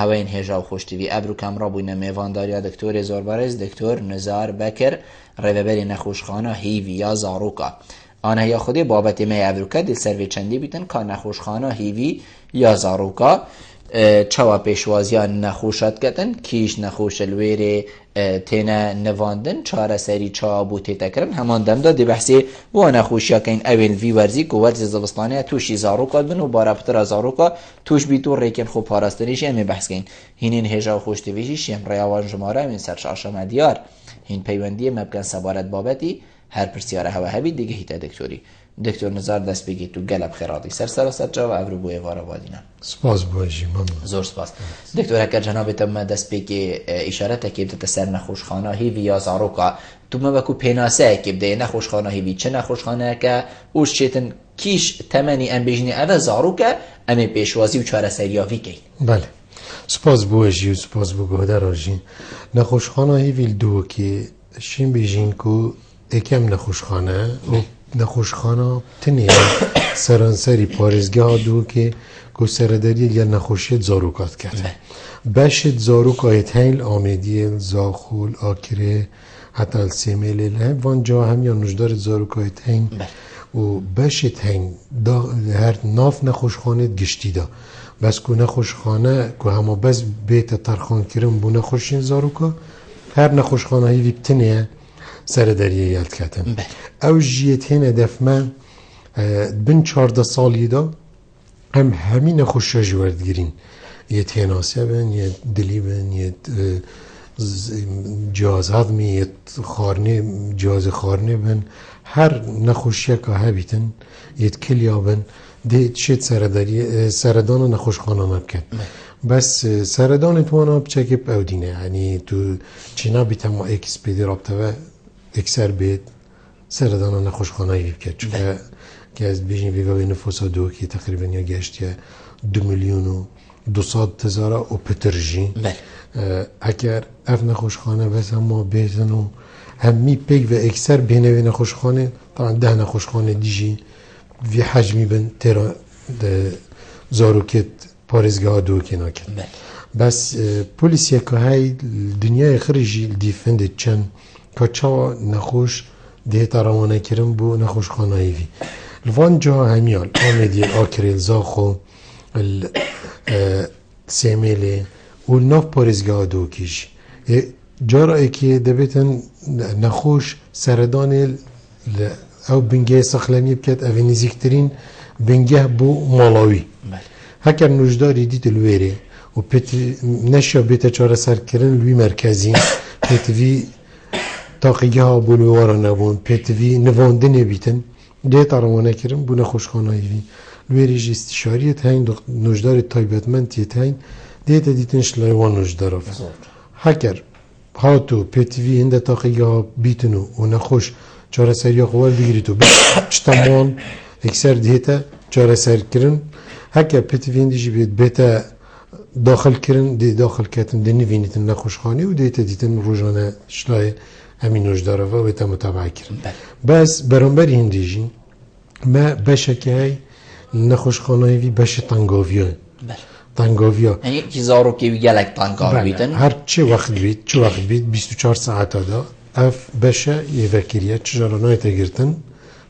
هاوین هجا و خوشتیوی ابرو کامرا بوینه میوانداریا دکتور زوربارز دکتور نزار بکر ریوبری نخوشخانه هیوی یا زاروکا آنها یا خودی بابت می ابروکا دل سروی چندی بیتن که نخوشخانه هیوی یا زاروکا چوا پیشوازیان نخوشات کتن کیش نخوش الویره تینا نواندن چاره سری چا بوتی تکرن همان دم دادی بحثی و نخوشیا که این اول وی ورزی که ورزی زبستانه توشی زاروکا بن و بارابتر زاروکا توش بیتور ریکن خوب پاراستنیش همی بحث کن هینین هجا و خوشتویشیش هم ریاوان جماره من سرشاشا مدیار هین پیوندی مبکن سبارت بابتی هر پرسیاره هوا هبی دیگه هیتا دکتوری دکتر نزار دست بگی تو گلب خیراتی سر جا و ابرو بوی وارا وادینا سپاس باشی ممنون زور سپاس دکتر اگر جنابت ما دست بگی اشاره تکیب تا سر نخوشخانه هیوی یا زاروکا تو ما بکو پیناسه که بده نخوشخانه هیوی چه نخوشخانه که اوش چیتن کیش تمنی ام بجنی اوه زاروکا امی پیشوازی و چاره سریاوی کی بله سپاس باشی و سپاس بگوده راجین نخوشخانه هیوی دو که شین بجین که اکم نخوشخانه و نخوشخانه تنیه سرانسری پارزگاه دو که سرداری یا نخوشیت زاروکات کرد باشد زاروکایت هیل آمدیل زاخول آکره حتی السیمیل وان جا هم یا نجدار زاروکایت هین و باشد هین هر ناف نخوشخانه گشتی دا بس که نخوشخانه که همه بس بیت ترخان کرن بو نخوشین زاروکا هر نخوشخانه هی بتنیه سرداریه یلد کتن او جیت هین هدف من بین 14 سالی دا هم همین خوشا جورد گیرین یه تیناسه بن یه دلی بن یه جاز هضمی یه خارنه جاز خارنه بن هر نخوشیه که هبیتن یه کلیا بن ده شد سردان نخوشخانه نبکن بس سردان توانا بچکب او دینه یعنی تو چینا بیتم ما اکس پیدی رابطه و اکسر بید سردان نخوشخانه یه بکن چون که از بیشین ویگاوی نفوسا دو که تقریبا یا گشتیه 2,200,000 او پترژین اگر اف نخوشخانه بس اما بیزن و همی پیگ و اکثر بینوی نخوشخانه طبعا 10 نخوشخانه دیجی وی حجمی بن تیرا زاروکت پارزگاه دو که ناکن بس پولیسیه که های دنیای خرجی دیفنده چند که چاوا نخوش ده ترامانه کرن بو نخوشخانه ایوی الوان جا همیال آمدی آکریل زاخو سیمیلی و ناف پارزگاه دو کش جارا که دبیتن نخوش سردان او بنگه سخلمی بکت او نزیکترین بنگه بو مالاوی هکر نوجداری دیت الویره و نشیا بیت چاره سر کرن لوی مرکزی پیتوی تاقیه ها بولوارا نبون پیتوی نوانده نبیتن ده ترمانه کرن بو نخوشخانه ایوی لویریج استشاریت هین نوجدار تایبتمنتیت هین ده دیتن شلایوان نوجدار آفز هکر هاتو پیتوی هنده تاقیه ها بیتنو و نخوش چاره سری خوال بگیری تو چتمان اکثر دیتا چاره سر کرن هکر پیتوی هندیجی بیتا داخل کرن دی داخل کردن دی نوینیتن نخوشخانه و دیتا دیتن روزانه شلای همین نوجداره و بیتا متابعه کرن بس برانبر هندیجی ما بشه که های نخوشخانه وی بشه تنگاویه تنگاویا یعنی یکی زارو که گلک تنگاوی بیتن هر چه وقت بید 24 ساعت دا اف بشه یه وکیلیه چجارانای تگرتن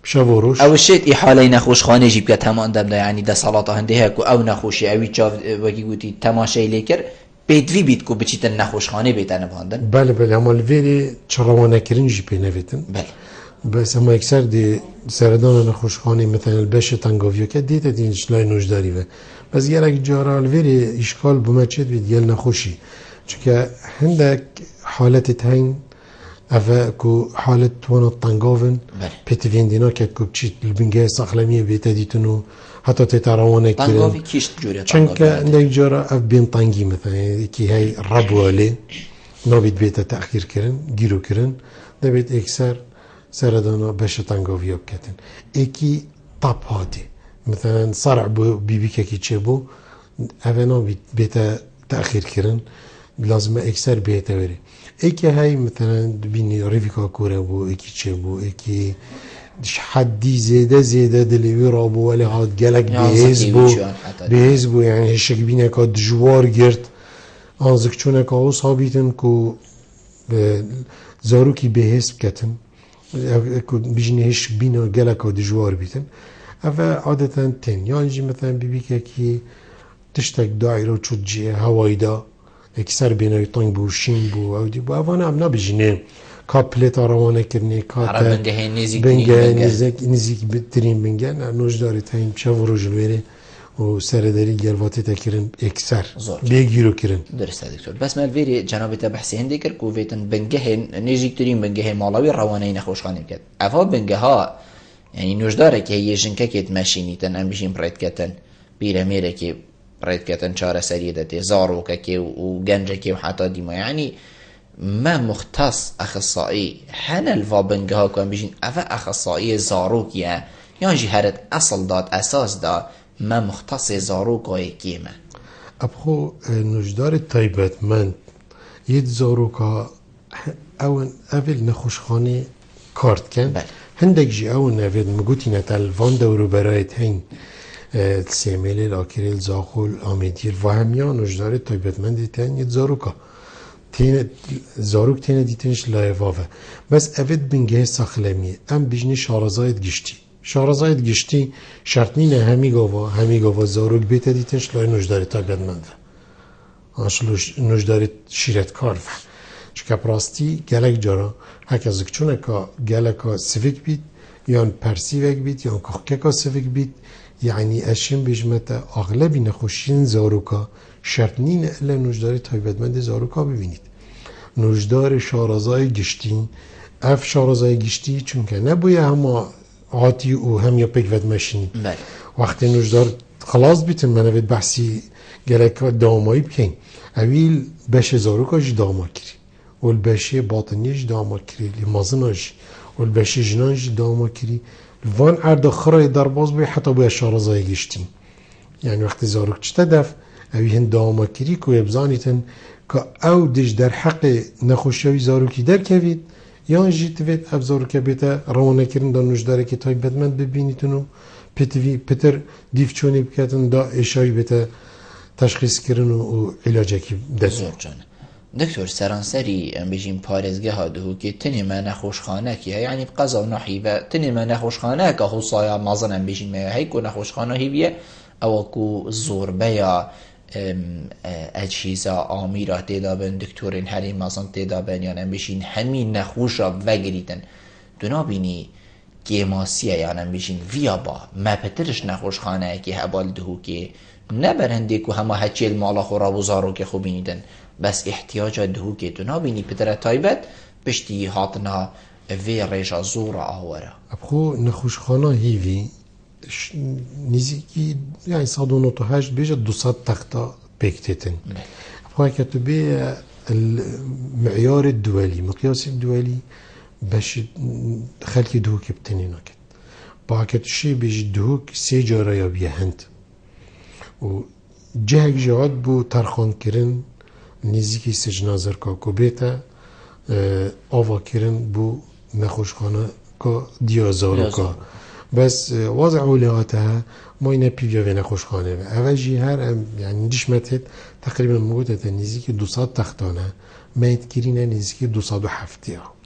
بشوروش او شيء إحالة نخوش خانه جيب كتمان دم ده يعني ده صلاة هندها كو أو نخوشي أو يتشاف وكي قوتي تماشي ليكر بيدوي بيت كو بچيت نخوش خانه بيتن بهندن بله اما الفيري چراوانه كرين جيبه نويتن بله بس اما اكثر دي سردان نخوش خانه مثلا البش تنگاويو که دیتا دين شلای نوجداري و بس يالك جارا الفيري اشكال بمچيت بيت يال نخوشي چونك هندك حالت هين أفا كو حالة وانا الطنقافن بيتفين دينا كو بچيت البنجاي ساخلمية بيتا ديتنو حتى تتراوانا كيرن طنقافي كيش تجوري چنك عندك جارة اف بين طنقي مثلا كي هاي ربوالي نابد بيتا تأخير كيرن جيرو كيرن دابد اكسر سردانا باش طنقافي بكتن اكي طاب هاتي مثلا صرع بيبيكا كي تشيبو افا نابد بيتا تأخير كيرن لازم اكسر بيتا وري ایکی هایی مثلا بینی ریفیکا کوره بو ایکی چه بو ایکی حدی زیده دلیوی را بو ولی هاد گلک بهز بو یعنی هشک بینه که دجوار گرد آنزک چونه که او صابیتن که زاروکی به حسب کتن که بجنهش بینا گلک و دجوار بیتن اوه عادتا تن یعنی جی مثلا بی که تشتک دایره چود جیه هوایی دا اکثر بینای تانگ بو شین بو او دی بو اوانه هم نبجنه که پلیت آرامانه کرنه که نزیک بترین بنگه نوش داره تا این شو رو جلویره و سرداری گلواتی تا کرن اکثر بیگیرو کرن. درسته دکتر. بس مالویری جناب تا بحثی هنده کرد که ویتن بنگه نزیکترین بنگه مالاوی روانه نخوشخانه بکد. افا بنگه ها یعنی نوش داره که یه جنکه کت ماشینی تن ام بشیم پرید کتن بیره میره که پرید کتن چاره سریده تی زارو که و گنجه که و حتی دیما یعنی ما مختص اخصائي هنا الفا بنجها كان بيجين افا اخصائي زاروكيا يعني هرت اصل دات اساس دا ما مختص زاروكا كيما ابخو نجدار تايبت من يد زاروكا اون اول نخوشخانه كارت كان هندك جي اون اول مگوتينه الفان دورو برايت هين السيميل الاكريل زاخول اميدير وهميان نجدار تايبت من ديتن يد زاروكا تین زاروک تینه دیتنش لایوافه بس اوید بنگه ساخلمیه ام بیجنی شارزاید گشتی شرط نینه همی گاوا زاروک بیته دیتنش لای نجداری تا بدمنده آنش نجداری شیرت کار و چکه پراستی گلک جارا هک از اکچونه که گلک سویک بید یا پرسیوک بید یا کخکه سویک بید یعنی اشیم بیجمت اغلبی نخوشین زاروکا شرط نینه الا نجداری تایبتمند زاروکا ببینید نجدار شارزای گشتی اف شارزای گشتی چون که نبویه همه عاطی و هم یا پکوت مشینی وقتی نجدار خلاص بیتن منوید بحثی گلک دامایی بکن اویل بشه زاروکا جی داما کری و البشه باطنی جی داما کری لمازنا جی و البشه جنان جی داما کری وان ارد خرای در باز بوی حتی بویه شارزای گشتی یعنی وقتی زاروک چتا دف اوی هن داما کری که ابزانیتن که او دیش در حق نخوشیوی زاروکی در کوید یا جیت وید اف زاروکه بیتا روانه کرن دا نجداره که تای بدمند ببینیتونو پتر دیف چونی بکتن دا اشاری بیتا تشخیص کرن و علاجه که زور جانه دکتر سرانسری بجیم پارزگه ها دهو که تنی ما نخوشخانه که یعنی بقضا و نحی و تنی ما نخوشخانه که خصایا مازنم بجیم ما هیکو نخوشخانه هیویه او کو زوربه یا اجهزه آمیره تدابن دکتورین هری مازن تدابن یا نمیشین همین نخوش را وگریدن دونا بینی گیماسیه یا نمیشین ویا با ما پترش نخوش خانه که هبال دهو که نبرنده که همه هچی المالا خورا و زارو که خوب بینیدن بس احتیاج دهو که دونا بینی پتر تایبت پشتی هاتنا وی ریشا زورا آوره ابخو نخوش خانه هیوی نزیکی یعنی 198 بیشه 200 تختا بکتتن ابخو کتبه المعیار الدولي مقیاس الدولي باش خلقی دهوک بتنی نکد با کتشی بیش دهوک 3 جاره یا بیه هند و جهک جهات بو ترخان کرن نزیکی سجنازر که بیتا آوا کرن بو نخوشخانه که دیازارو که بس وضع اولویاتها ما اینا پیویا و نخوشخانه و اوجی هر یعنی دشمتت تقریبا موجودت نزدیک 200 تختانه ميت كيرينا نزكي 207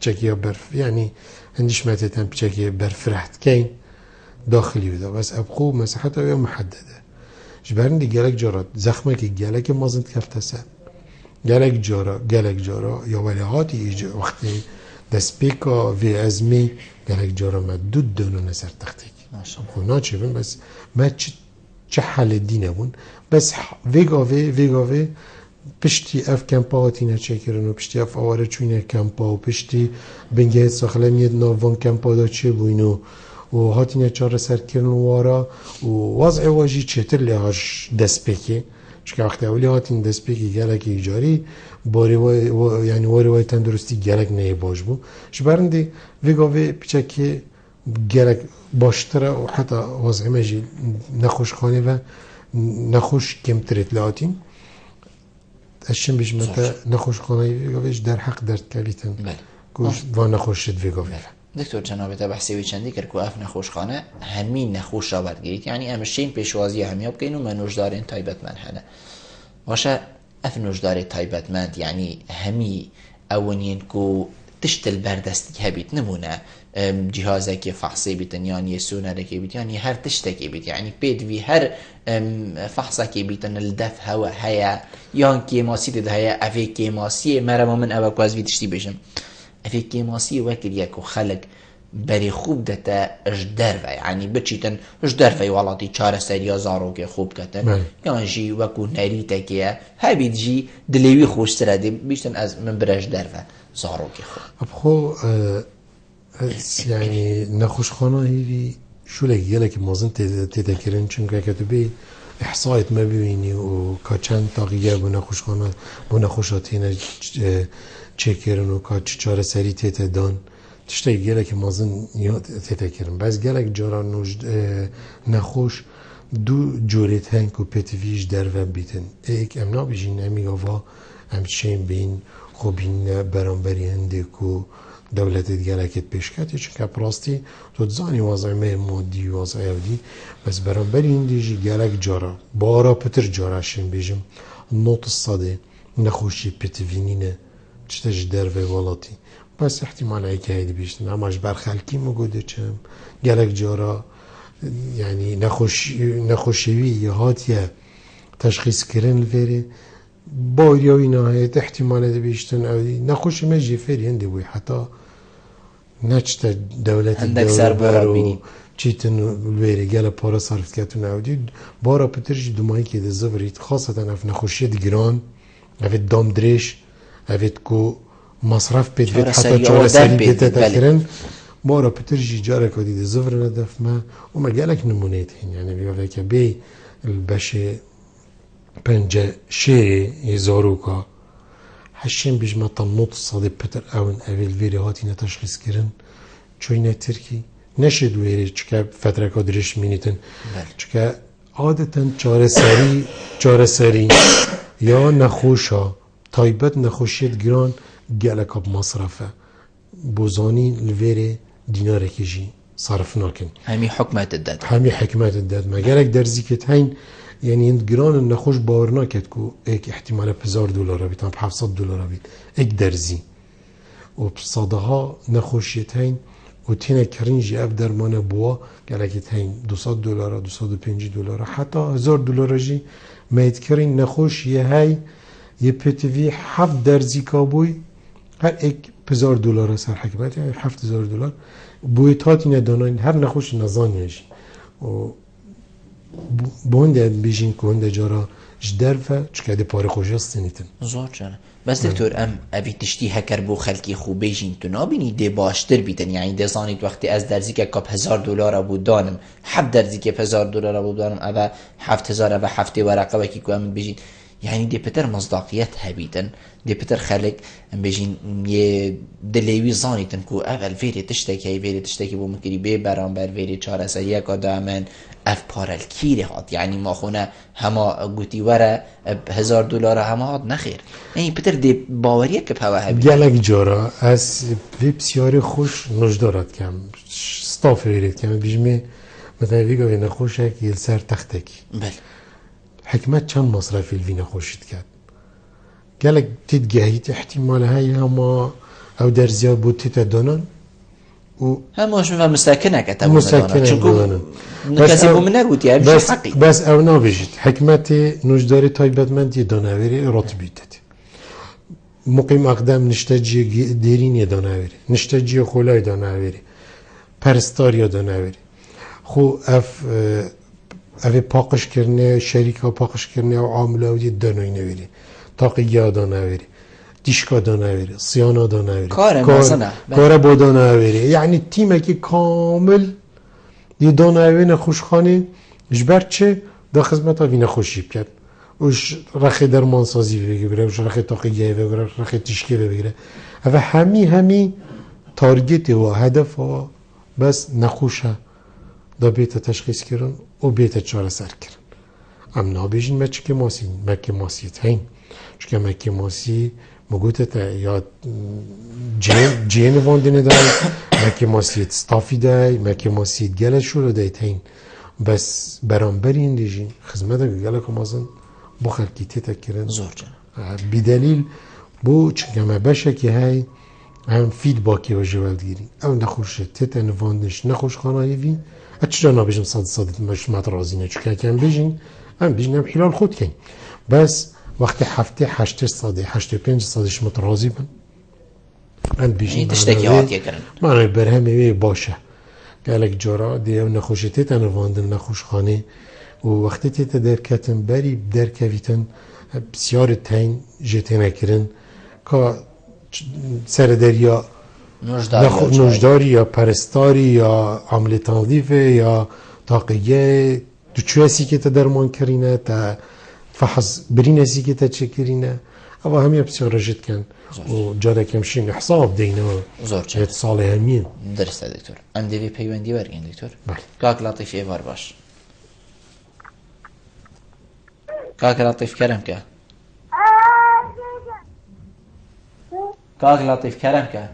تشكي برف يعني عنديش ما تتم تشكي برف رحت كاين داخلي وذا بس ابقوا مساحتها محدده جبرن دي جالك جرات زخمه كي جالك مازنت كفتسه جالك جارا يا ولهاتي يجي وقتي دسبيكا في ازمي جالك جارا مدود دونو نظر تختيك ما شاء الله ناچبن بس ما چه حل دينبون بس ويغاوي پشتی اف کمپا هاتینه چکرن و پشتی اف آواره چوینه کمپا و پشتی بنگه ساخلمیت ناوان کمپا دا چه بوینو و هاتینه چاره سر کرن وارا و وضع واجی چطر لحاش دست بکی چون وقتی اولی هاتین دست بکی گلک ایجاری یعنی واری وای تندرستی گلک نه باش بو شبرندی ویگاوی پیچکی گلک باشتره و حتی وضع مجی نخوش خانه و نخوش کمترت لاتین اشم بیش متا نخوش خانه ویگاویش در حق درد کلیتن گوش و نخوشت ویگاوی دکتر جناب تا بحثی چندی کرد که اف نخوش خانه همین نخوش را برگیرید یعنی امشین پیشوازی همیاب که اینو منوش دارین تایبت من هنه باشه اف نوشدار تایبەتمەند یعنی هەمی ئەوەنین کو تشتل بەردەستی هەبیت نمونە جیهازێکی فەحسی بیتن یان یە سونەرێکی بیت یانی هەر تشتێکی بیت یعنی پێدوی هەر فەحسێکی بیتن لدەف هەوە هەیە یان کێماسی تێدا هەیە ئەvê کێماسیە مەرەمە من ئەوە کوازوی تشتی بێژم ئەvê کێماسی وەکریە کو خەلک بەری خوب دەتە ئەش دەرڤە یعنی بچیتن ئەش دەرڤەی وڵاتی چارەسەریە زارۆکێ خوب کەتن یانژی وەکو نەریتێکیە هەبیت ژی دلێوی خۆشترە دێ بیشتن ئەز من برەش دەرڤە زارۆکی خۆ يعني نخوش خانه هيري شو لك يلك مازن تذكرين چونکه كتبي احصائيات ما ببيني و كاچند تاقیه بو نخوش خانه بو نخوشاتين چکرن و کا چاره سری تدان تشته يلك مازن تذكرن بس يلك جارا نخوش دو جوريت هنگ و پتویش در و بیتن ایک امنا بجین امی آوا همچین بین خوبین برانبری هنده که دولت دیگرکت پیش کرده چون پراستی تو زانی وضعیه مادی و وضعیه دی بس برانبری هندیجی گلک جارا بارا پتر جاراشین بیجم نوت الصده نخوشی پتوینینه چتش در و ولاتی بس احتمال ای که هیدی بیشتن هماش برخلکی مگوده چم گلک جارا يعني نخوشوی هاتیه تشخیص کردن الفيري باوريوي نهاية احتمالات بيشتن او نخوش مجي فيري هندي بوي حتى نچتا دولت الدولة چيتن الفيري قال بارا صرفت كاتون او دي بارا بترجي دمائي كده زفريت خاصة اف نخوشيت جران افت دام دريش افت كو مصرف بيت حتى چارة سري بيت تكرن بارا بترجي جارة كديد زفر ندف ما وما جالك نمونيتين يعني بيقول لك بي البشي بنجا شيء يزاروكا حشين بيجمع تنوط الصديق بتر اون اول فيريهاتي نتشخيص كرن چوينة تركي نشد ويري چكا فترة كادرش مينيتن چكا عادة چاره سري يا نخوشا تايبت نخوشيت گران جالك بمصرفه بوزاني الفيري دينار كيجي صرف ناكن همي حكمات الداد ما قالك درزي كتهين يعني انت جران النخوش باورنا كتكو ايك احتمال $1000 بيت $700 بيت ايك درزي وبصادها نخوش يتهين وتينا كرنجي اف درمانه بوا قالك يتهين $200 $250 حتى $1000 جي ما يتكرين نخوش يهي يبتفي حف درزي كابوي هر ايك $1000 سر حکمت يعني $7000 بویتات اینه داناین هر نخوش نزانیش و بونده بیشین که هنده جارا جدرفه چکه ده پاره خوش هستنیتن زور چنه بس دکتور ام اوی تشتی هکر بو خلکی خوب بیشین تو نابینی ده باشتر بیتن یعنی ده زانید وقتی از درزی که کب $1000 بود دانم حب درزی که $1000 بود دانم اوه 7000 اوه 7 ورقه وکی که امید بیشین يعني دي بتر مصداقيات هبيتن دي بتر خلق بيجين دليوي زاني تنكو اول فيري تشتكي بو مكري بي برانبر فيري چاره سريه قدامن اف پارل كيري هات يعني ما خونه هما قوتي ورا $1000 هما هات نخير يعني بتر دي باوريه که پوا هبيت گلک جارا از وی بسیار خوش نجدارت کم ستاف ویرید کم بیجمه مثلا ویگا وی نخوشه که یل سر تختکی بله حكمت چند مصرفی الوی نخوشید کرد گلک تدگهید احتمال هایی هما او در زیاد بود تدانن و هماش مفهم مستكنه كتبوا مستكنه نكسبوا من نقول يا مش حقي بس او نابجد حكمت نجداري تايبتمند يداناوري راتبيتت مقيم اقدام نشتجي ديرين يداناوري نشتجي خولای داناوري پرستار يداناوري خو اوه پاقش کرنه شریکا پاقش کرنه و عامله و دید دانوی نویری تاقیه دانویری دیشکا دانویری سیانا دانویری کار با دانویری یعنی تیمه که کامل دی دانوی نخوشخانه جبر چه دا خدمت ها وی نخوشی بکرد وش رخی درمانسازی بگیره وش رخی تاقیه بگیره رخی دیشکه بگیره اوه همی تارگت و هدف ها بس نخوشه دا بیت تشخیص کردن و بیت چاره سر کردن ام نابیجین مکه ماسی تاین چون مکه ماسی مگوته تا یا جین واندینه دای مکه ماسی استافی دای مکه ماسی گله شروع دای تاین بس برانبری این دیجین خدمت گله که مازن با خلکی تیتا کردن زور جان بدلیل بو چکمه بشه که های هم فیدباکی و جوالگیری او نخوشه تیت نواندش نخوش خانایی وی چرا نبیشم صد مش مترازی نه چون که بیشین هم بیشین هم حلال خود کن بس وقتی هفته 85 صدش مترازی بن هم بیشین تشتکی هاتیه کردن معنی برهمه باشه گلک جارا دیو نخوشه تیت نواندن نخوش خانه و وقتی تیت در کتن بری در کویتن بسیار تین جته نکرن که سر دریا نوشداری یا پرستاری یا عمل تنظیفه یا تاقیه دو چویسی که تا درمان کرینه تا فحص برینسی که تا چه کرینه اما همی بسیار رجت کن و جاده کمشین حساب دینه و جهت سال همین درسته دکتور ام دیوی پیوندی برگین دکتور بله کاک لطیف ایوار باش کاک لطیف کرم که کاک لطیف کرم که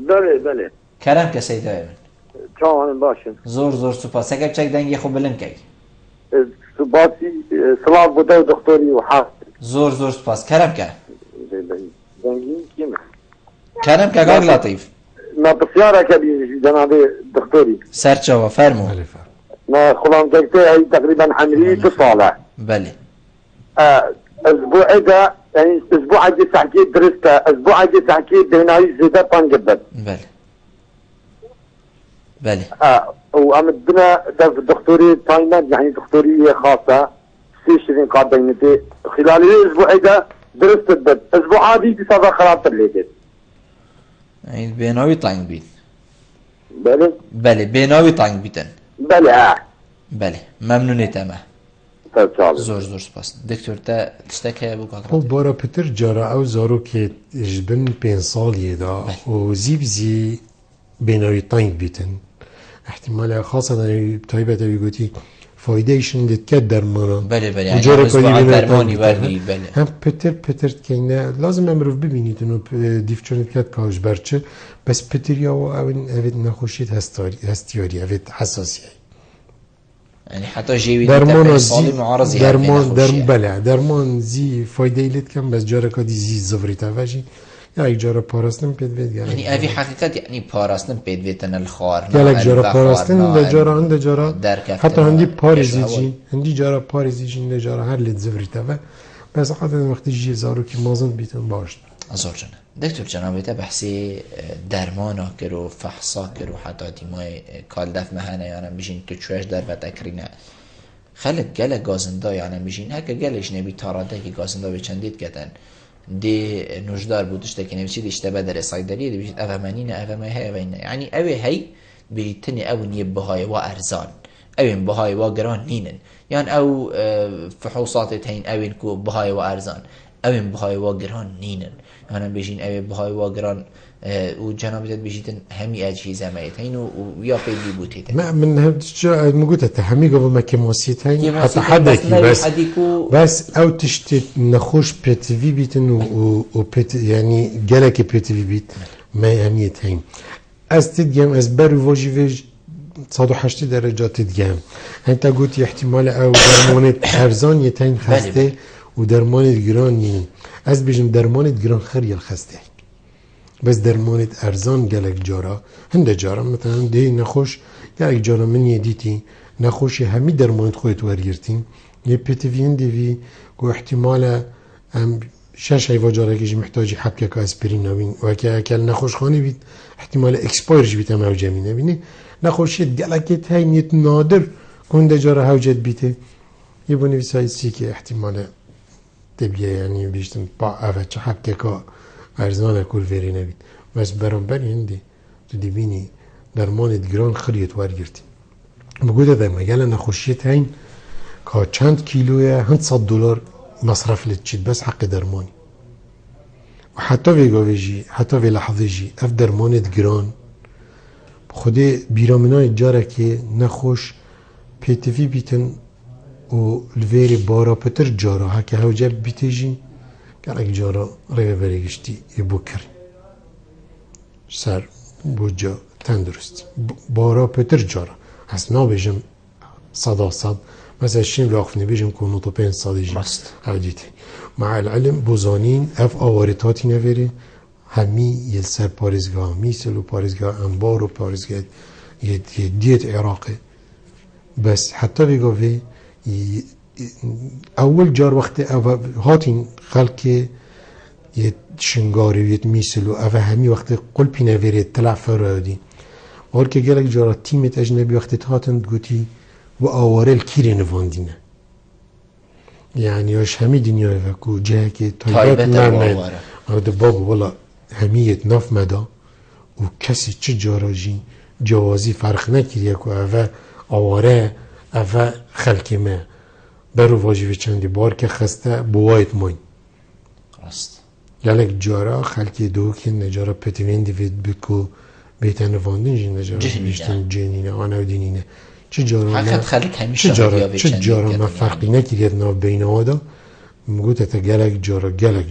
بله کرم که سیدای من چون باشم زور سپاس اگر چک دنگی خوب بلند کی سپاسی سلام بوده و دکتری و حافظ زور سپاس کرم که دنگی کیمه کرم که کاک لطیف ما بسیاره کبیر جناب دکتری سرچاوا فرمو بله فرم ما خلام جلسه هی تقریبا حمری 2 ساله بله اسبوع ده يعني اسبوع عندي تحكي درست اسبوع عندي تحكي بيناي زيادة طنجبت بله وعمدنا درس دكتوري تايمر يعني دكتورية خاصة سيشرين قابلنتي خلال الاسبوع ده درست بد اسبوع عادي تصادق خراب تلقيت يعني بيناوي طنج بيت بله بيناوي طنج بيتن بله ممنونی تمام زور سپاس دکتر تا تشتکه بو کاک خب بارا پتر جارا او زارو که جبن 5 سالیه دا و زی بیناوی تاینگ بیتن احتمال خاصه در تایبت اوی گوتی فایده ایشون دید که درمانا بله یعنی اسبوع درمانی وردی بله هم پتر که نه لازم امروف ببینید اونو دیف چونید که کاش برچه بس پتر یا و اوید نخوشید هستیاری اوید حساسیه يعني حتى جيوي درمان زي معارض درمان زي فايده لت كم بس جاره كدي زي زفريتا واجي يا اي جاره پاراستن پيد ويد يعني افي حقيقه يعني پاراستن پيد ويتن الخار يا لك جاره پاراستن ده جاره عند جاره حتى عندي پاريزيجي عندي جاره پاريزيجي ده جاره هر لت زفريتا بس حتى وقت جي زارو كي مازن بيتن باش ازور جنا دكتور جنابه بحثي درمانا كرو فحصا كرو حتى تيماي كال دف مهنه يعني بيجين تو چوش در و تکرینه خلق گله گازنده يعني بيجين هكا گلش نبي تاراده که گازنده بچندید کتن دي نوجدار بودشته که نفسي اشتبه در صيدليه دي بيجي افمانين افمای هي يعني اوي هي بيتني او نيب بهاي و ارزان اوين بهاي و گران نينن يعني او فحوصات تين اوين كو بهاي و ارزان اوين بهاي و گران نينن هنا بيجين اوي بهاي و گران و جنابت بيجيتن همي اجهزه مايتين ويا بيدي بوتيتن ما من هذا موجودة همي قبل ما كموسيتين حتى حدكي بس او تشتت نخوش بي تي في بيتن و يعني جالك بي تي في بيت ما هميتين استدجام از برو واجي فيج 180 درجه تدجام انت قلت احتمال او درمان ارزان يتين خسته و درمان گران یعنی از بیشم درمان گران خیلی خسته بس درمان ارزان گلک جارا هنده جارا مثلا دی نخوش گلک جارا من یدیتی نخوش همی درمان خودت ورگرتین یه پیتوین دیوی که احتمال هم 6 ایوا جارا که محتاجی حبکه که اسپرین نبین و که اکل نخوش خانه بید احتمال اکسپایرش بیت هم اوجه می نبینه نخوشید گلکت های نیت نادر کنده جارا اوجت بیته یه بونی سایسی که احتمال تبیه یعنی بیشتر با اوه چه حبکه که ارزان کل وری نبید بس برانبری هنده تو دیبینی درمان گران خریت ورگرتی بگوده ده مگل نخوشیت هین که چند کیلویه $100 مصرف لتشید بس حق درمانی و حتی ویگاویجی حتی وی لحظه جی اف درمانت گران خوده بیرامنای جاره که نخوش پیتوی بیتن و الویری بارا پتر جارا هکه هوجه بیتیجی گلک جارا روی برگشتی یبو کری سر بوجا تندرستی بارا پتر جارا هست نابیجم 100% مثلا شیم لاخفنی بیجم که نوتو 5 سالی جیم راست. عودیتی مع العلم بوزانین اف آوارتاتی نوری همی یه سر پارزگاه میسل و پارزگاه انبار و پارزگاه یه دیت عراقه بس حتی بگاوه اول جار وقت هاتین خلق یه شنگاری و یه میسل و اوه همی وقت قلبی نوری طلع فرادی اور که گلک جارا تیمت اجنبی وقت هاتند گوتی و آواره الکیری نواندینه یعنی اش همی دنیای وکو جه که تایبت مرمد ده بابا والا همیت نف مدا و کسی چه جارا جی جوازی فرق نکریه که اوه آواره اوه خلکی ما برو واجبه چندی بار که خسته بوایت موین راست گلک جارا خلکی دو که نجارا پتوین دیوید بکو بیتن واندین جی نجارا بیشتن جنینه آنو دینینه چه جارا ما فرقی نکرید ناف بین آده مگوت تا گلک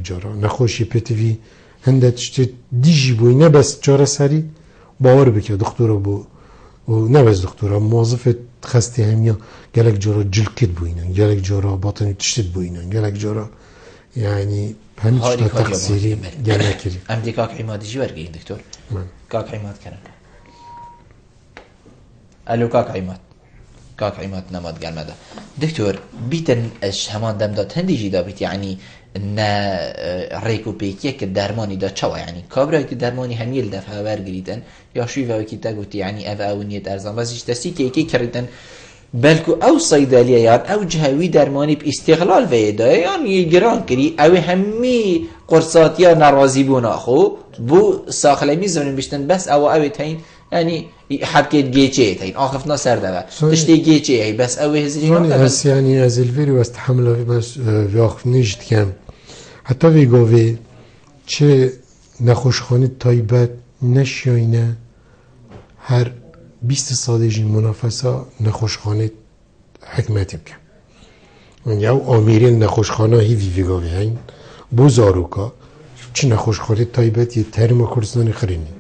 جارا نخوشی پتوی هنده چه دیجی بوی نه بس جارا سری باور بکه دکتورا بو و نه بس دکتورا موظفت خسته همیا گلک جارا جلکت بوینن گلک جارا باطنی تشتت بوینن گلک جارا يعني هنش تقصيري جانا كري عندي كاك عماد جي ورقي دكتور كاك عماد كان الو كاك عماد نماد قال ماذا دكتور بيتن اش همان دم دات هندي جي دابت يعني ان ريكو بيكي كدرماني دا تشوا يعني كابرا كدرماني هميل دفع ورقريتن يا شوي وكي تاغوتي يعني اف اونيت ارزان بس تسي كي كريتن بلکو او صیدلیان او جهوی درمانی به استقلال ویده یعنی گران کری او همی قرصاتی ها نرازی بونا خو بو ساخلمی زمین بشتن بس او تین یعنی حبکت گیچه تین آخفنا سرده تشتی گیچه ای بس او هزیجی بس يعني از الفيري واستحمله بس وياخف نجد كم حتى ويقوي چه نخوشخانه تایبت نشاینه هر 20 سالجی منافسه نخوشخانه حکمتی بکن یا آمیرین نخوشخانه هی ویگاوی هین بو زاروکا چی نخوشخانه تایبت یه ترم کردستان خرینی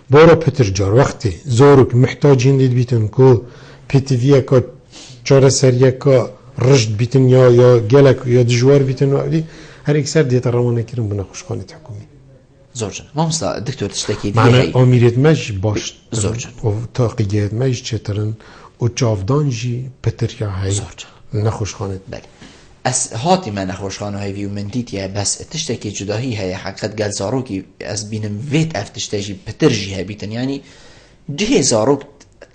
بارا پتر جار وقتی زاروک محتاجین دید بیتن که پتویه که چاره سریه که رشد بیتن یا گلک یا دجوار بیتن و هر اکثر دیتا روانه کرن بو نخوشخانه حکومی زورجان ما مستا دكتور تشتكي دي معنى اميرت ماش باش زورجان و تاقيات ماش چترن و چافدان جي پتر يا هاي زورجان نخوشخانه بله از هاتی من نخوشخانه های ویو من دیتیه بس تشتكي جداهی های حقیقت گل زاروکی از بینم ویت افتشتاجی پتر جی ها بیتن یعنی جه زاروک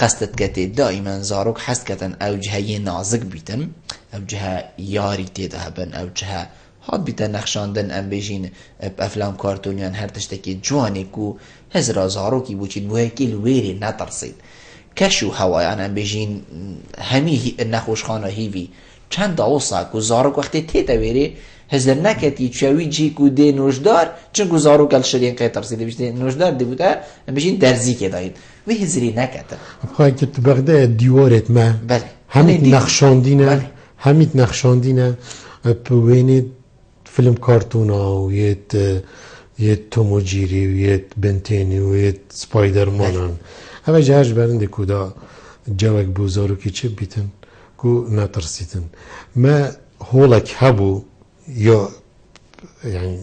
قصدت کتی دائما زاروک حست کتن او جهه نازک بیتن او جهه یاری تیده هبن او جهه هاد بیتن نخشاندن ام بیجین افلام کارتونیان هر تشتکی جوانی کو هزرا زاروکی بوچید بوه که الویری نترسید کشو هوایان ام بیجین همی نخوشخانه هیوی چند داوسا کو زاروک وقتی تیتا ویری هزر نکتی چوی جی کو دی نوشدار چون کو زاروک الشرین قی ترسیده بیشتی نوشدار دی بوده ام بیجین درزی که داید و هزری نکتا ابخواه که بغده دیوارت ما بله همید نخشاندینه همید نخشاندینه بوینید فيلم كارتونا ويت توم وجيري ويت بنتيني ويت سبايدر مان هذا جاش برند كودا جوك بوزارو كي چه بيتن كو ناترسيتن ما هولك هبو يا يعني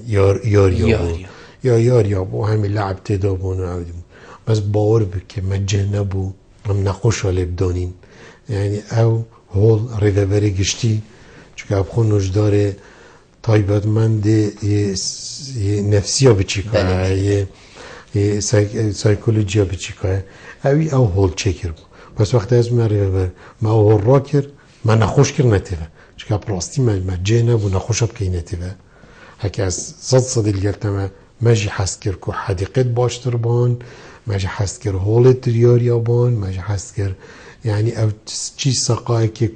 يار يابو هم لعب تدابون عودم بس باور بك ما جنبو هم نخوش على بدانين يعني او هول ريفري گشتي چون ابخون نوجدار تایبت مند یه نفسی ها بچیکه یه سایکولوژی ها بچیکه اوی او هول چکر بود بس وقتی از من ریور ما هول را کرد من نخوش کرد نتیوه چکه پراستی من جه نبو نخوشم که نتیوه هکی از صد الگرتمه مجی حست کرد که حدیقت باشتر بان مجی حست کرد هولت ریاریا بان مجی حست کرد یعنی او چیز ساقای که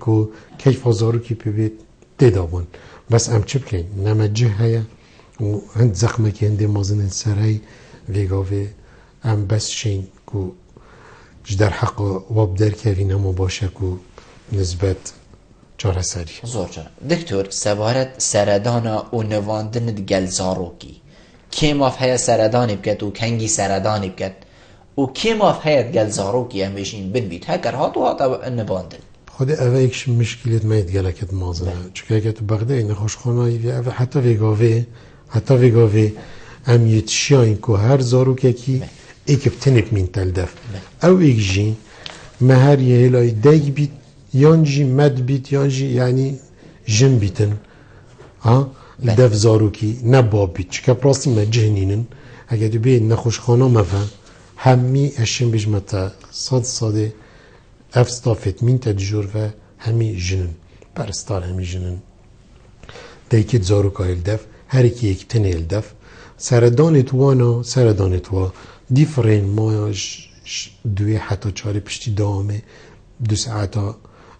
کیف آزارو که ببید دیدا بان بس ام چه بکنیم نمجه هیا و هند زخمه که هنده مازن سرای ویگاوه ام بس شین که جدر حق واب در کوین همو باشه که نسبت چاره سری زور جان دکتور سوارت سردانا و نواندن گل زاروکی که ماف هیا سردانی بکد و کنگی سردانی بکد و که ماف هیا گل زاروکی هم بشین بنبید هکر هاتو هاتا نواندن خود اوه ایکش مشکلت ماید گلکت مازنه چون اگه تو بغداد نخوشخانه‌ای و اوه حتی ویگاوه ام یتشیاین که هر زاروکه کی ایک بتنک مین تلدف او ایک جی مهر یه هلای دیگ بیت یانجی مد بیت یانجی یعنی جن بیتن دف زاروکی نباب بیت چکه پراستی مجهنینن اگه دو بید نخوشخانه مفهم همی اشین بجمتا ساده افستافت مین تدجور و همی جنن پرستار همی جنن دیکت زاروکا الدف هر کی یک تن الدف سردانت وا دیفرین مایاش دوی حتی چاری پشتی دامه 2 ساعتا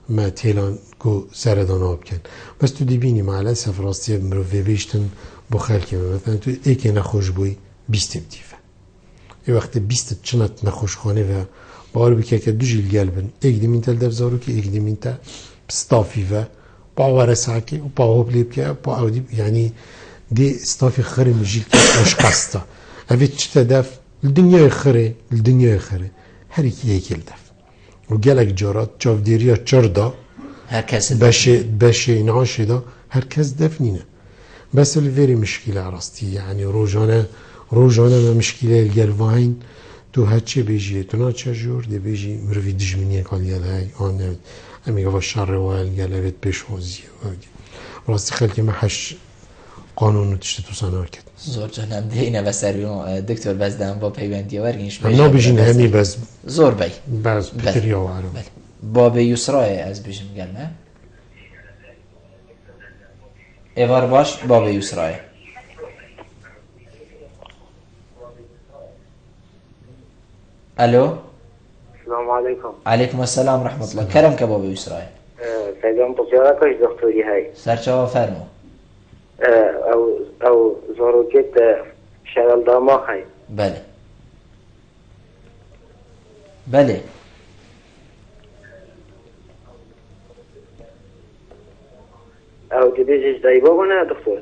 ما تیلان کو سردان آب کن بس تو دیبینی معلاسف راستی مروفه بیشتن با خلکی مثلا تو ایکی نخوش بوی 20 بدیفه یه وقت 20 چنت نخوش خانه و بار بکه که 2 جیل گلبن ایک دیمین تل دفزارو که ایک دیمین تل ستافی و با ورساکی و با هبلیب که با اودی یعنی دي ستافي خري مجيل كيش قصته أبيت تدف الدنيا خري هري كي هيك الدف وقالك جارات شاف ديريا شردا هركز باش ينعاش ده هركز دفنينه بس الفيري مشكلة عرستي يعني روجانا ما مشكلة الجلفاين تو هاتشي بيجي تنا تشجور دي بيجي مروي دجمنية قال يا هاي أنا أمي قف الشر والجال أبيت بيشوزي راستي خلكي ما حش قانون تشت تو سنار کرد. زور جانم دینه و سریون دکتر بزدم با پیوندی ورگینش. نه بیشین همی بز. زور بی. بز بتریا وارم. باب یسرای از بیشم گلمه. ایوار باش باب یسرای. الو. السلام علیکم. علیکم السلام رحمت الله. کرم که باب یسرای. سلام بزرگ کاش دکتری های. سرچه فرمو. او زاروکت شلال دماغ هست. بله او تبیجیش دایبا نه دکتر؟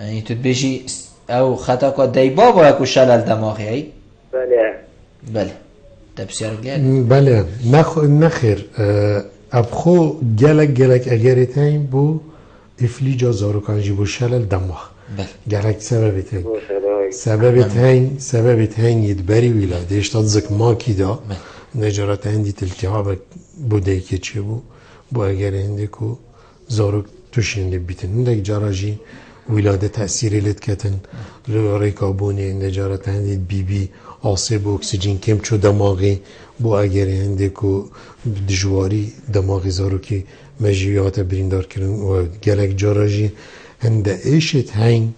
یعنی تو تبیجی او خطا که دایبا با اکو شلال دماغی هی؟ بله تبسیر گل؟ بله نخیر ابخو گلک اگریت هیم بو افلیجا زاروکانجی بو شلل دماغ گلک سببت هین یدبری ویلاده اشتاد زک ماکی دا نجارت هندی التهاب بوده که چه بو اگر هنده که زاروک توشنده بیتن هنده جاراجی ویلاده تأثیری لد کتن ریکابونه نجارت هندی بی آسیب و اکسیجین کم چو دماغی بو اگر هنده که دجواری دماغی زاروکی مجیات بریندار کردن و گلک جاراجی هنده ایشت هنگ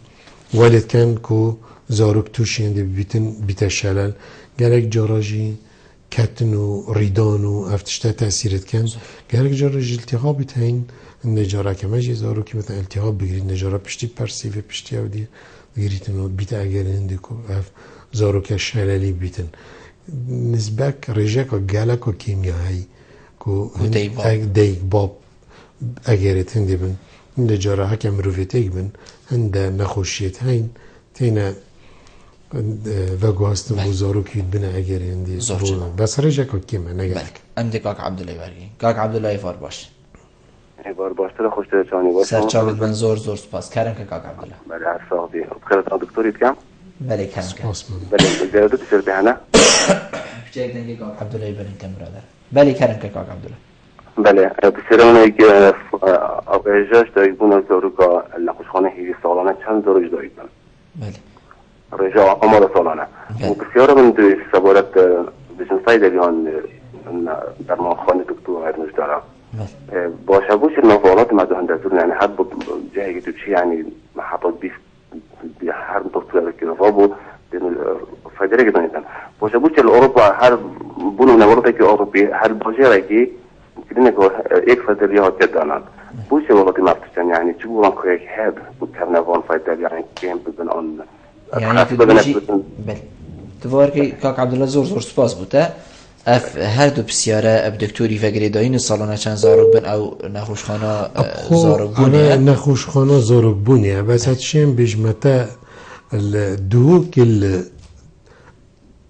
ولد کن که زاروک توشی هنده بیت شلل گلک جاراجی کتن و ریدان و افتشته تأثیرت کن گلک جاراجی التهابت هنگ نجاره که مجی زاروکی مثلا التهاب بگیرید نجاره پشتی پرسیوه پشتی او بگیریدن و بیت اگر هنده که زاروک شللی بیتن نسبت رجاک و گلک و کیمیایی که دیگ باب اگرت هنده بن هنده جاره حکم رویتیگ بن هنده نخوشیت هین تینا وگوهستن بزارو کید بنا اگر هنده بس رجاک و کیمه نگلک امده کاک عبدالله برگی کاک عبدالله ایفار باش ایفار باش تر خوش ترچانی باش سرچاوت من زور سپاس کرم که کاک عبدالله بله هر صاحبی بخیرت دکتوریت کم بله کرم که بله بجرده تشر بهنه بجرد دنگی کاک عبدالله برین کم برادر بله کرم که کاک عبدالله بله بسیارانه که اجاش دارید بونه زاروکا نخوشخانه هیوی سالانه چند زاروش دارید بله رجا آمار سالانه و بسیار من دوی سبارت بشن سای دلیان در خانه دکتر غیر نجدارم باشه بوش نفعالات مدو هندزون یعنی حد جایی که چی یعنی محطات بیست هر دکتر که نفع بو فایده که دانیدن باشه بوش اروپا هر بونو نوارده که اروپی هر باشه رای که كلنا إيك فدريات جداً بوش والله مفتشن يعني شو ران كويك هاد بكرنفال فايدة يعني كيم بدن أن يعني تبيجي بل تفاركي كاك عبد الله زور سپاس بوده اف هر دو بسیاره اب دکتوری فکری داین سالانه چند زارک بن او نخوشخانه زارک بونه نخوشخانه زارک بونه بس هاتشیم بجمتا دو که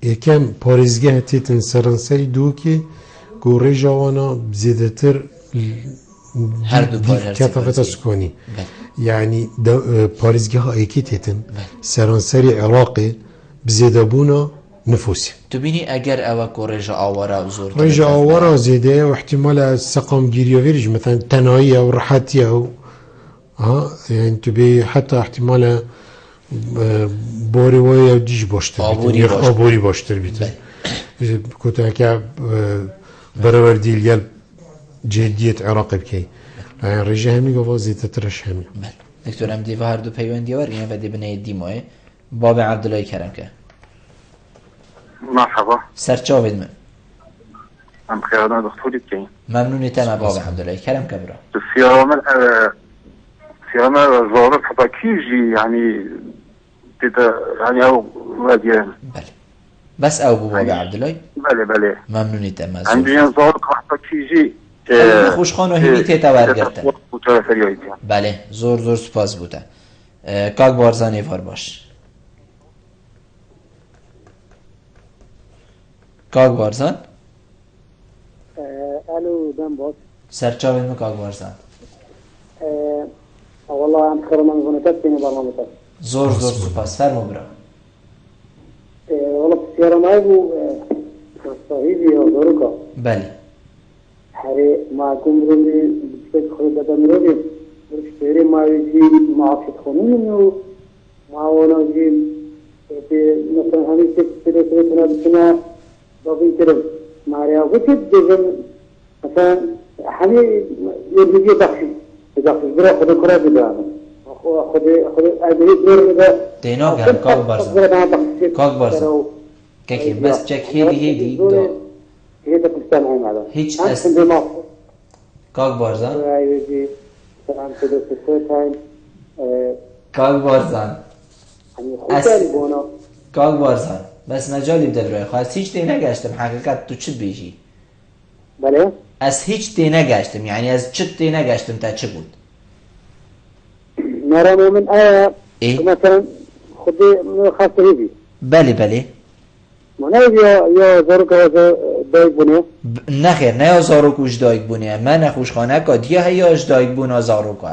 یکم پارزگاه تیتن سرانسری دو که که رجاوانا زیده تر هر دو پار کتافت سکانی یعنی پارێزگەها ئەیکی تێتن سەرانسەری عێراقێ بزێدەبوونا نفوسی تو بینی ئەگەر ئەوە کۆ ڕێژە ئاوارە و زۆر ڕێژە ئاوارە زێدەیە و احتیمالە سەقامگیریەوەریش مثلا تەناییە و ڕەحەتیە و یعنی تو بێ حتا احتیمالە بۆری وایە دیش باشتر ئابووری باشتر بیتن کۆتاکە بەرەوەردی لەگەڵ جێدیەت عێراقی بکەی ڕێژە هەمی گەڵا زیاترش هەمی دکتۆر ئەم دیڤە هەردوو پەیوەندی وەرگێنە بە دێبنەیە دیمۆیە بابێ عەبدوڵای کەرەمکە مرحبا سەرچاوێت من ام خيارنا دكتوري كاين ممنونی تەمە بابێ عەبدوڵای کەرەمکە برا سيامة زارت حتى كيجي يعني كده يعني او واديان بله بس ئەو بوو بابێ عەبدوڵای بله ممنونی تەمە عندي زارت حتى كيجي نەخۆشخانە هێنی تێتە وەرگرتن بەڵێ زۆر سوپاس بووتە کاک بارزان ێڤار باش کاک بارزان الو دم باش سەرچاوێت من کاک بارزان والله ام خير من غنتك في برنامجك زۆر سوپاس فەرمو برا والله السيارة ما يبو صحيحي وزوركا بەڵێ حري معكم رمي بسكت خلطة مروري بشتري ما يجي معافية خنون معاونا يجي مثلا همي تشتري سنة بسنا بابين كرم ماريا وكتب جزن مثلا همي يجي بخشي برا خد كرة بدانا خد أدري غير ده دينا كان كاك بارزان كاكي بس تشك هيدي دو هي تكستان هاي معنا هيج كاك بارزان سلام كده في تايم كاك بارزان يعني خوشالي بونا كاك بارزان بس مجالی بدروی خواست هیچ دی نگشتم حقیقت تو چت بیشی بله از هیچ دی نگشتم یعنی از چت دی نگشتم تا چه بود نرى من إيه؟ مثلا خدي خاصة هذي بله ما يا زارك دايق بنيه نخیر نه یا زاروکوش دایک بونه من نخوش خانه که دیگه هیاش دایک بونه زاروکا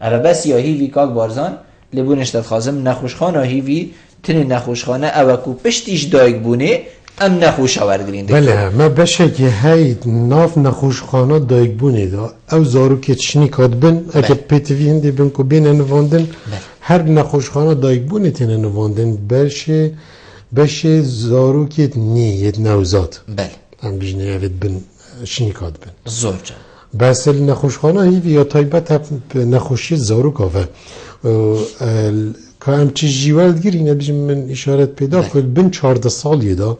اما بس یا هیوی کاک بارزان لبونشتت خازم نخوش خانه هیوی تنی نخوش خانه اوکو پشتیش دایک بونه ام نخوش آورگرین بله ما بشه که هی ناف نخوش خانه دایک بونه دا او زاروکه چشنی کاد بن اگه پیتوی هنده بن که بین نواندن هر نخوش خانه دایک بونه تینه نواندن بشه زاروکت نیت نوزاد بله هم بیش نیوید بن شنیکات بن زور جان بس نخوشخانه هیوی یا تایبت نخوشی زاروکا و که همچی جیوالد گیری نبیشم من اشارت پیدا کرد بن 14 سالی دا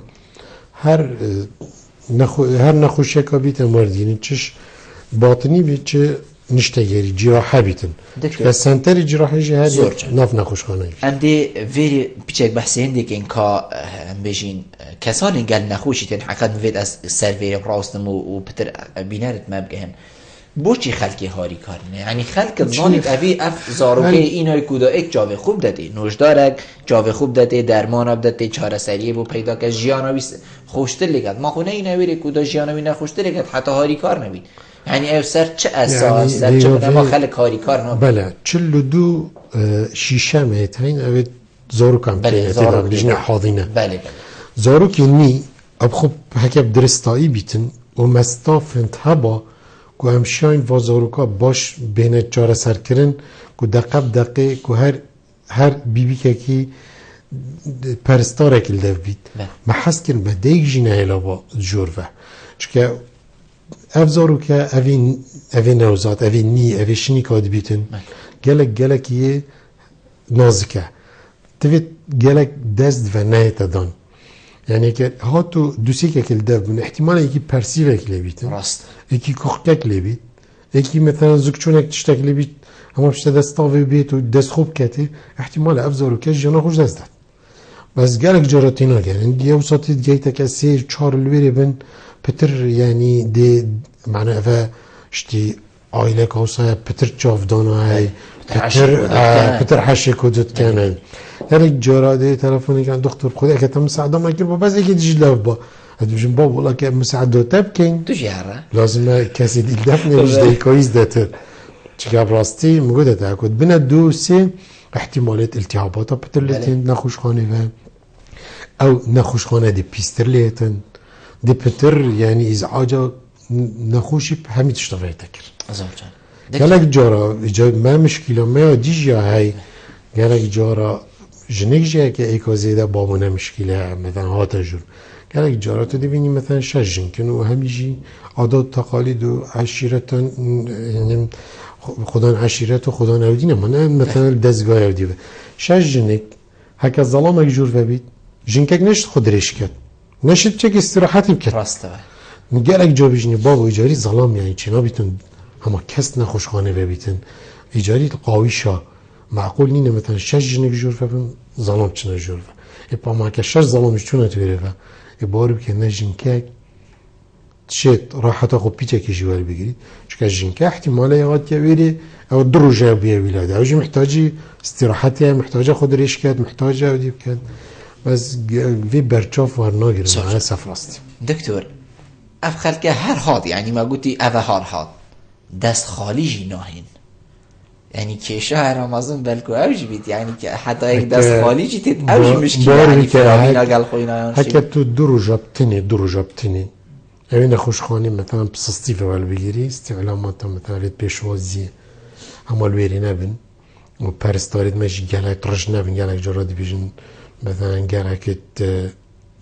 هر نخوشی که بیتن مردینی چش باطنی بید چه نشتگیری جراحه بیتن که سنتری جراحه جه هر ناف نخوشخانه هیوی اندی ویری بچه بحثی هنده که اینکا بجین کسانی گل نخوشی تن حقیقت موید از سرویر راستم و پتر بینارت مبگهن بوچی خلکی هاری کارنه یعنی خلک ظانید اوی اف زاروکه اینای کودا ایک جاوه خوب داده نوشدارک جاوه خوب داده درمان اب داده چاره سریه بو پیدا که جیانوی خوشتر لگد ما خونه این اوی کودا جیانوی نخوشتر لگد حتی هاری کار نبید یعنی او سر چه اساس سر چه بنا ما خلک هاری کار نبید بله 42 شیشه میتین اوی زاروکم بله زاروک حاضینه بله زاروک نی اب خوب حکب درستایی بیتن و مستافند هبا که همشاین و زاروکا باش بین چاره سر کرن که دقیقه که هر بیبی که پرستاره کل دو بید ما حس کن به دیگ جینه علاوه جوروه چون اف زاروکا اوی نوزاد اوی نی اوی شنی کاد بیتن گلک یه نازکه توید گلک دست و نه تدان یعنی که ها تو دوسی که کل دو بون احتمال یکی پرسیوه کلی بیتن راست یکی کخکه کلی بیت یکی مثلا زکچونک تشتا کلی بیت اما بشتا دستاوی بیت و دست خوب کتی احتمال افزارو که جانا خوش دست داد بس گلک جاراتینا گرن دیگه و ساتید گیتا که 3-4 الویری بن پتر یعنی دی معنی افا شتی آیله کاسای پتر چافدانا های پتر حشی کدت کنن هر جاراده تلفنی کن دکتر خدا که تم مساعده ما کرد بس یکی دیج لب با هدوشن باب والله که مساعدات بکن تو جهره لازم کسی دیل دفنه وجده کایز داتر چکه براستی مگوده تاکد بنا دو سه احتمالات التهابات بترلتين نخوشخانه و او نخوشخانه دي بيستر ليتن دي بتر يعني ازعاجا نخوشي بهمي تشتغل تكر قالك جارا ما مشكلة ما ديجيا هاي قالك جارا جنك جاي كايكو زيدا بابونا مشكلة مثلا هاتا جور قالك جارا تدي بيني مثلا شجن كنو هم يجي عادات تقاليد و عشيرة يعني خدان عشیرت و خدان اودینه من مثلا دزگاه اودی شش جنک هک ظلامک جور ببید جنکک نشد خود ریش کرد نشد چک استراحتی بکرد راسته میگرک جا بیجنی بابا ایجاری ظلام یعنی چنا بیتون اما کس نخوشخانه ببیتن ایجاری قاویشا معقول نینه مثلا شش جنک جور ببین ظلام چنا جور ببین اپا ما که شش ظلامش چونه تویره و ابارو که نه جنکک شيت راحت اخو بيتا كي جوال بيجري شكا جنكا احتمال يغاد يبيري او الدروجة بيا ولادة اوجي محتاجي استراحتها محتاجة خود ريشكات محتاجة ودي بكات بس في برچاف ورناغر معها سفراستي دكتور اف خلقه هر هاد يعني ما قلتي اف هر هاد دست خالی جناهين يعني كيشا رمضان بلكو اوج بيت يعني حتى يك دست خالی جيت اوج مشكلة يعني فرامينا قال خوينا هكا تو دروجة بتني اوه نخوشخانه مثلا بسستی فوال بگیری استعلامات مثلا رید پیشوازی همال ویری نبین و پرستارید ماشی گلک رش نبین گلک جرادی بیشن مثلا گلکت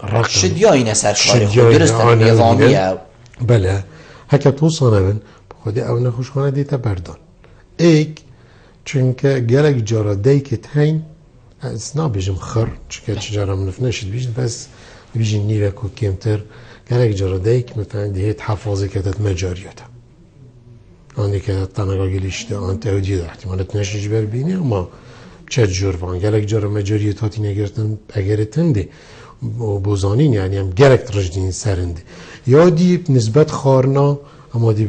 رقم شدیایی سرکاری خود درست نظامیه بله هکا توصا نبین بخودی او نخوشخانه دیتا بردان ایک چونکه گلک جرادی کت هین از نبیشم خر چونکه چجارا منفنشد بیشن بس بیشن نیوه که کمتر گلک جرادیک مثلا دیت حفاظی کتت مجاریته آنی که تنها گلیشته آن تودی ده احتمالت نشیج بر بینی اما چه جور وان گلک جرا مجاریتاتی نگرتن اگرتن دی و بوزانین یعنی هم گلک ترجدین سرنده یا دی نسبت خارنا اما دی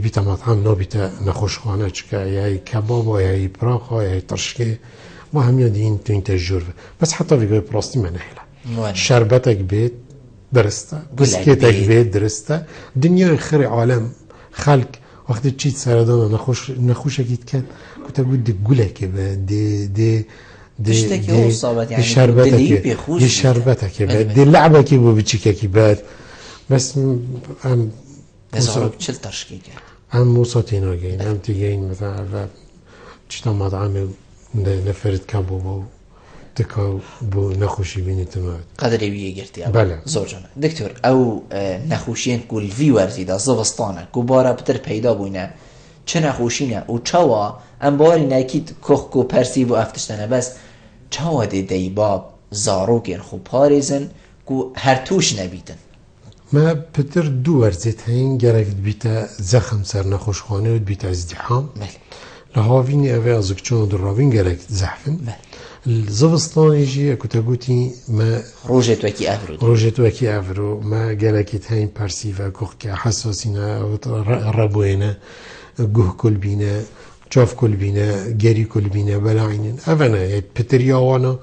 بیتا مطعم نبیتا نخوشخانه چکه یای کباب و یای پراخ و یای ترشکه و همیان دی این تو این تجربه بس حتی ویگوی پراستی منهلا شربتک بیت درسته بسکیتک بید درسته دنیا خیر عالم خلق وقتی چیت سردان نخوش اگید کن کتا گود دی گله که بید دی شربته که بید دی لعبه که بو بچیکه که بید بس هم نزارب چل ترشکی کرد هم موساتین ها گین هم تیگین مثلا چیتا مطعم نفرد کبابا تكاو بو نخوشي بيني تمام قدري بيجرتي بله زوجنا دكتور او نخوشين كل فيورزي دا زوستانه كبارا بتر پیدا بوينه چه نخوشينه او چوا انباري ناكيد كوخ پرسيب و افتشتنه بس چوا دي ديباب زاروكين خو پاريزن كو هر توش نبيتن ما بتر دو ورزت هين گرك بيتا زخم سر نخوشخانه و بيتا ازدحام لهاويني اوه ازكچون دراوين گرك زحفن الزبستان يجي كنت قلتي ما روجت وكي افرو ما قالكت هاي برسيفا كوخ حساسينا ربوينا جوه كل بينا شاف كل بينا جري كل بينا بلاعين افنا بتريا وانا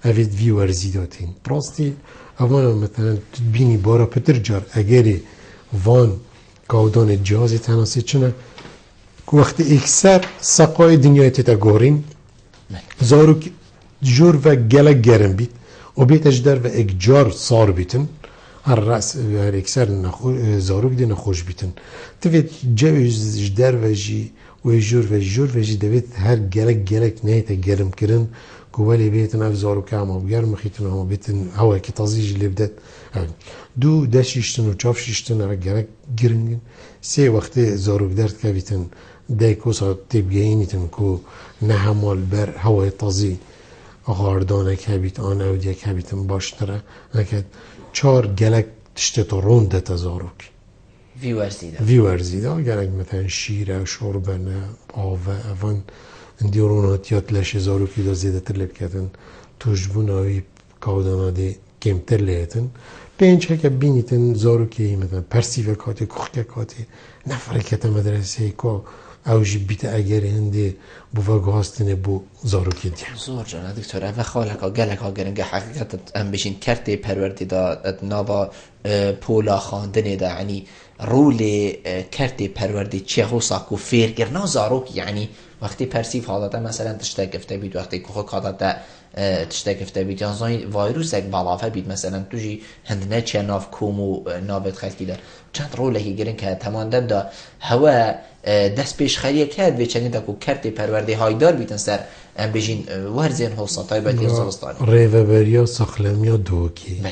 افيد فيور زيداتين براستي افنا مثلا تبيني بارا بترجر اجري فان كاودان الجهاز تناسي چنا وقت اكثر سقاي دنيا تتاغورين زاروك جور و گلک گرم بیت و بیتش در و اگجار صار بیتن هر رأس هر اکثر زاروک دی نخوش بیتن توید جویج در و جی و جور و جی دوید هر گلک نیت گرم کرن که ولی بیتن اف زاروک هم گرم خیتن هم بیتن هوا که تازیج لی بدد دو دشیشتن و چاف شیشتن هر گلک گرنگن سه وقت زاروک درد که بیتن دایکوسا تبگینیتن که نه همال بر هوا تازی غاردانه که بیت آن اودیه که بیتن باشتره نکد چار گلک تشتتا رونده تزاروک ویورزیده گلک مثلا شیره شوربنه آوه اوان اندیوروناتیات لشه زاروکی دا زیده تر لب کتن توشبون آوی کودانا دی کمتر لیتن بینچه که بینیتن زاروکی مثلا پرسیوه کاتی کخکه کاتی نفره کتا مدرسه که اوجی بیت اگر هنده بو گاستنه بو زاروکی دی زور جان دکتر و خالکا گلکا گرنگ حقیقت ام بشین کرتی پروردی دا نابا پولا خواندنه دا یعنی رول کرتی پروردی چه خوصاکو فیر گرنا زاروک یعنی وقتی پرسیف حالتا مثلا تشتاقفته بید وقتی که خود حالتا تشتاقفته بید یا زای وایروس اک بالافه بید مثلا توجی هندنه چه ناف کومو نابت خلکی دا چند روله که گرن که تماندم دا هوا دست پیش خریه کرد و چنین دا که کرتی پروردی هایدار بیتن سر ام بجین ورزین حوصاتای باید زبستانی ریوبریا سخلمیا دوکی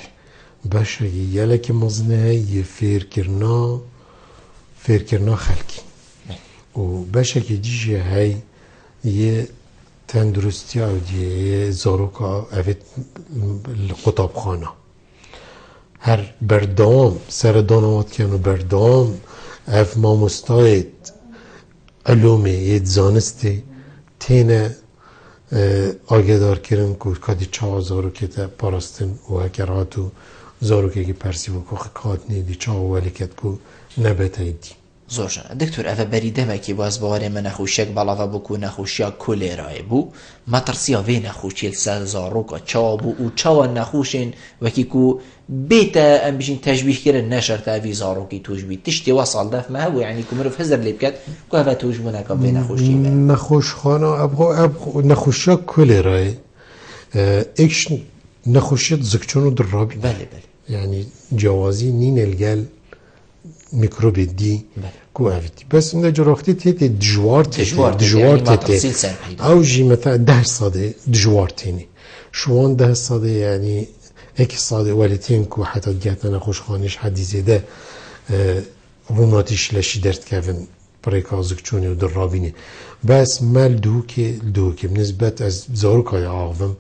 باشه یه که مزنه یه فیر کرنا خلکی و باشه که دیجه های یه تندرستی ها یه زاروکا اوید خطاب خانه هر بردام سر دانوات کنو بردام اف مامستایت علومه یه زانستی تینه آگهدار کرن که کادی چا زاروکه تا پاراستن و هکراتو زاروکه که پرسی و که خکات نیدی چا ولی کد که نبت ایدی زور جان دکتر اوه بریده وکی باز باره من نخوشیک بلاوه بکو نخوشیا کولرای بو ما ترسیا وی نخوشیل سر زاروکا چا بو و چا نخوشین وکی که بیتا ام بشین تشبیه کرن نشرت اوی زاروکی توش بید تشتی وصال دف ما هو یعنی که مروف هزر لیب کد که اوه توش بو نکا وی نخوشی نخوش خانه ابغو نخوشیا کولرای ایکش نخوشیت زکچونو در رابی بله یعنی جوازی نین الگل میکروب دی کو اویدی بس اون جراختی تیت دجوار تیت او جی مثلا 10 ساده دجوار تینی شوان 10 ساده یعنی یک ساده ولتین کو حتی گهتن خوشخانش حدی زیده روماتیش لشی درد کفن پریکازک چونی و در رابینی بس مل دو که نسبت از زاروکای آغوم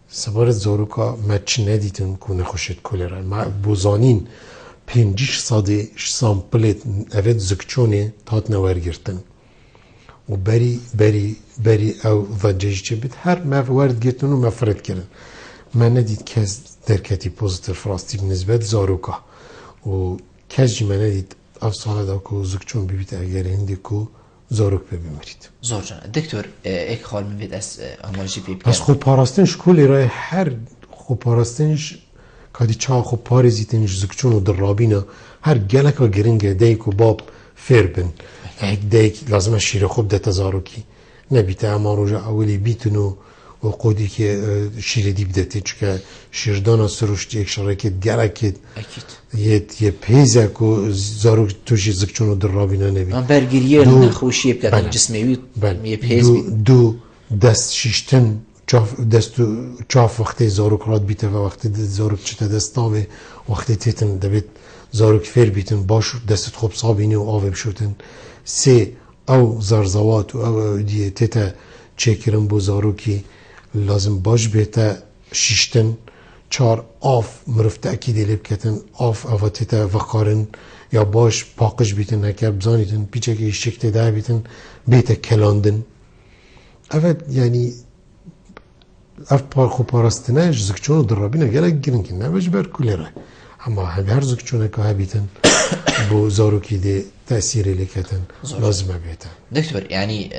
سبارت زاروکا مچ ندیدن کو نخوشید کولرا ما بوزانین 5 ساده سامپلت اوید زکچونه تات نوارگرتن و بری او وجهش چه بید هر وارد گرتن و مفرد کردن من ندید کس درکتی پوزیتیف راستی بنسبت زاروکا و کس جی من ندید افسانه دا که زکچون ببید اگر هنده که زاروک ببیمرید زور جان دکتر ایک خال میبید از آماجی بیب از خود پاراستنش کلی رای هر خود پاراستنش کادی چا خو پارزیتنش زکچون و در رابینا هر گلکا گرنگه دیک و باب فیر بن دیک لازمه شیر خوب ده تزاروکی نبیته اما روژا اولی بیتنو و قودی که شیر دی بدته چکه شیردانا سروشتی یک شرکت گلکت یه پیزه که زاروک توشی زکچون و در رابینا نبید برگریه نخوشیه بکردن جسمیوی یه پیز بید دو دست شیشتن دستو چاف وقتی زاروک راد بیته و وقتی زاروک چته دستاوه وقتی تیتن دبید زاروک فیر بیتن باش دستت خوب صابینی و آوه بشوتن 3 او زرزوات و او دیه تیتا چکرن بو زاروکی لازم باش بیتا 6 4 آف مرفت اکیدی لیب کتن آف او تیتا وقارن یا باش پاقش بیتن نکر بزانیتن پیچه که شکل ده بیتن بیتا کلاندن او یعنی اف خو پاراستنه زکچون در رابینه گلک گرن که نباش بر کولره اما هر زکچونه که هبیتن بو زاروکی ده تأثیر لیکتن لازمه بیتن دکتر یعنی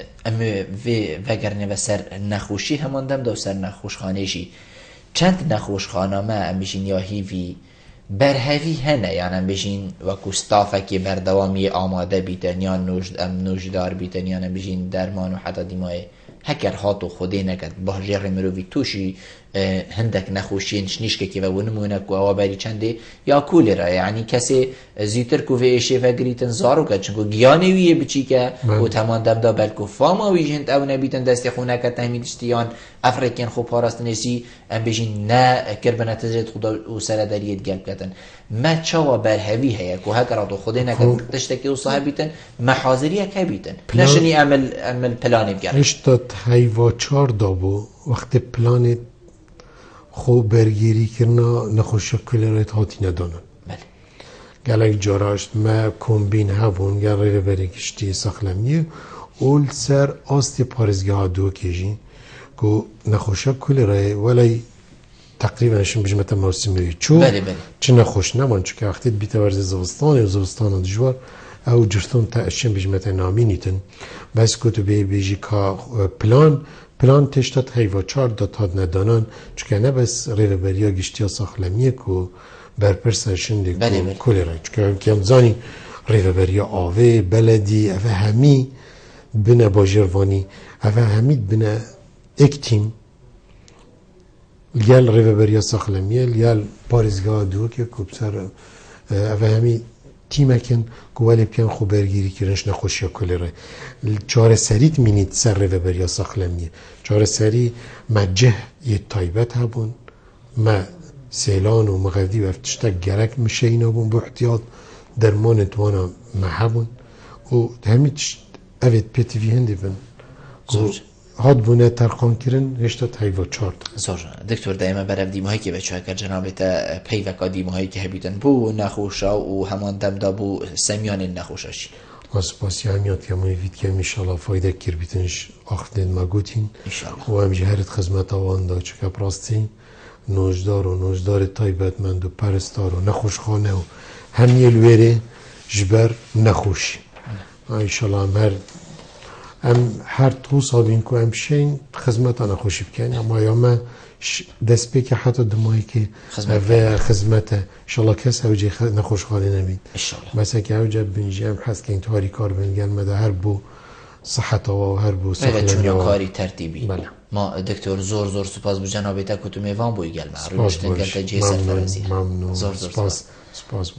وگرنه و سر نخوشی همان دم دو سر نخوشخانهشی چند نخوشخانه ما ام بشین یا هیوی برهوی هنه یعنی ام بشین و کستافه که بردوامی آماده بیتن یا نوشدار بیتن یا ام بشین درمان و حتی دیمای هکر هاتو خوده نکد با جر مروی توشی هندک نخوشینش نیشکه که و نمونه که او بری چنده یا کولی را یعنی کسی زیتر که ویشه و گریتن زارو که چنگو گیانویه بچی که و تمان دبدا بلکو فاما ویجهند او نبیتن دستی خونه که تهمیدشتیان افریکین خوب پاراستنیسی ام بجین نه کربنه تزرید خدا و سرداریت گلب کتن ما چاوا برهوی هیا که هکر هاتو خوده نکد تشتکی و صاحبیتن محاضریه که بیتن نشنی عمل پلانی بگرد اشتاد هیوا 4 دابو وقت پلانت خوب برگیری کرنا نخوش کلرت هاتی ندانن گلک جاراش ما کمبین هفون گل بری کشتی سخلمیه اول سر آستی پارزگاه ها دو کشی که نخوش کلره ولی تقریبا شم بجمت موسمی چو چه نخوش نمان چون که وقتی بیت ورز زوستان و زوستان دجوار او جرتون تا اشن بجمت نامینیتن بس کتبه بیجی که پلان تشتت هیوا 4 داد ندانان چون نه بس ریوبریا گشتیا ساخلمیه که برپرسشن دیگه کلی رای چون که همزانی ریوبریا آوه بلدی اوه همی بنا باجروانی اوه همی بنا اکتیم لیال ریوبریا ساخلمیه لیال پارزگاه دو که کبسر اوه همی تیمکن گوالی بیان خوب برگیری کرنش نخوشی کلی رای چهار سریت مینید سر ریوبریا ساخلمیه چهار سری مجه یه تایبت هبون ما سیلان و مغردی و افتشتک گرک میشه اینا بون با احتیاط درمان توانا محبون و همیچ اوید پیتوی هندی بن هاد بونه ترخان کرن هشتا تایوا 4 زور دکتر دائما برام دیمهایی که بچه اگر جنابت پیوکا دیمهایی که هبیدن بو نخوشا و همان دمدا بو سمیان نخوشاشی سپاسی همیات که مویید که انشالله فایده کر بیتنش آخدن مگوتین و هم جهرت خدمت آوان دا چکا پراستی نوجدار تایبتمند و پرستار و نخوشخانه و همی الویره جبر نخوشی انشالله هم هر تو صابین که هم شین خدمت نخوشی بکنی اما یا ما دست بی که حتی دمایی که خدمت انشالله کس اوجه نخوشخانه نبید مثلا که اوجه بینجی هم حس که این تاری کار بینگن مده هر بو صحت و هر بو سخلمی و کاری ترتیبی ما دکتر زور سپاس بو جنابیتا کتو میوان بوی گل معروف تنگل تا جه سرفرازی زور سپاس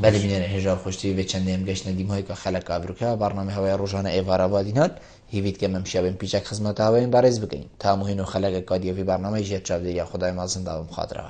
بله بینه هجار خوشتی و چنده هم گشت ندیم هایی که خلق ابروکه برنامه هوای روزانه ایوار آبادینات هیوید که ممشه بین پیچک خدمت هوایین برز بکنیم تا مهین و خلق کادیوی برنامه جیت چابده یا خدای مازن داوم خاطره